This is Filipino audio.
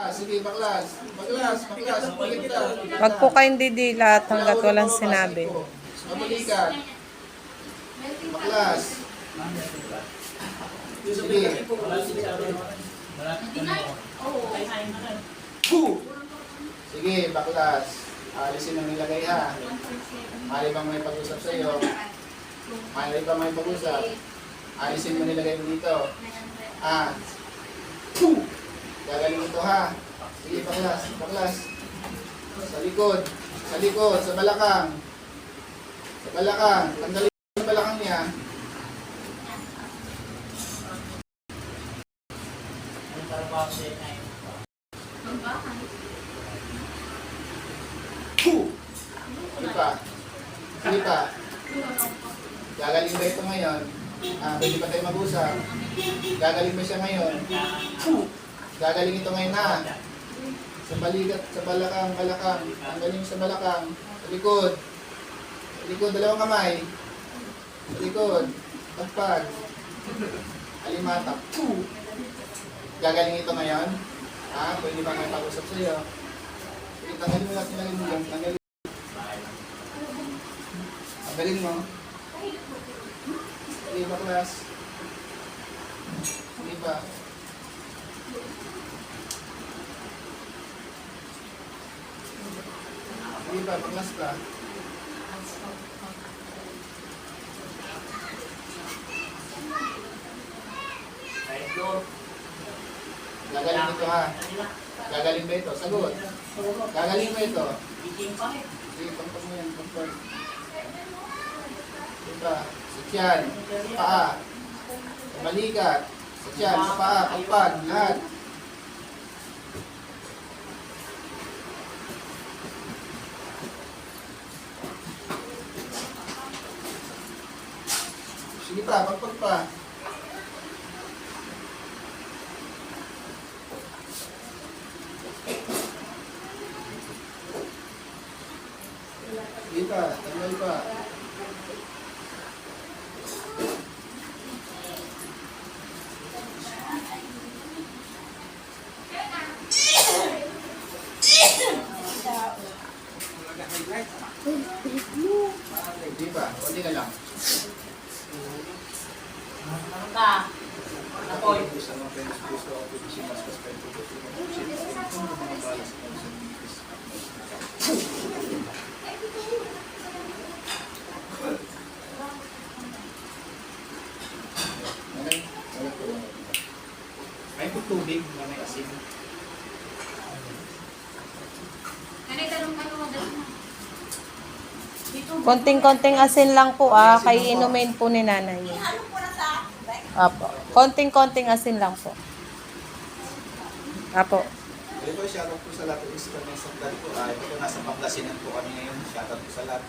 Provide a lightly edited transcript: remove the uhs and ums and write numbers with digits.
Sige, baklas. Baklas, baklas. Balik ka. Wag po kayong didilat hanggat walang sinabi. Mabalikan. Baklas. Sige. Sige, baklas. Alisin ang nilagay ha. Mali bang may pag-usap sa iyo? Mali bang may pag-usap? Alisin mo nilagay mo dito. Ah. Gagaling ito ha. Sige, baklas. Baklas. Sa likod. Sa likod. Sa balakang. Sa balakang. Tanggalin mo sa balakang niya. Sige pa. Sige pa. Gagaling ba ito ngayon? Pwede ba tayo mag-usap? Gagaling ba siya ngayon? Gagaling ito ngayon ha. Sa balikat, sa balakang, balakang. Tanggalin sa balakang. Sa likod. Sa likod, dalawang kamay. Sa likod. Pagpag. Alimatak. Gagaling ito ngayon? Pwede ba kayo pag-usap sa iyo? Tanggalin mo natin lang mo yan. Tanggalin. Tanggalin mo. Sige pa, class. Sige pa. Sige pa, class ka. Gagaling ito ha. Gagaling ba ito? Sagot. Gagaling ba ito? Sige, pampag mo yan. Pampag. Diba? Sa tiyan. Sa paa. Sa balikat. Sa tiyan. Sa paa. Pampag. Lahat. Sige pa. Pampag pa. Sige pa, tanggal pa. Sige pa, kunti na lang. Apoy. Ay, tubig na may asin. Konting-konting asin lang po kay inumin po ni nanay. Apo. Konting-konting asin lang po. Apo. Ito, shoutout po sa lahat ng isa kami sa vlog po. Ito po, nasa Pangasinan po kami ngayon. Shoutout po sa lahat.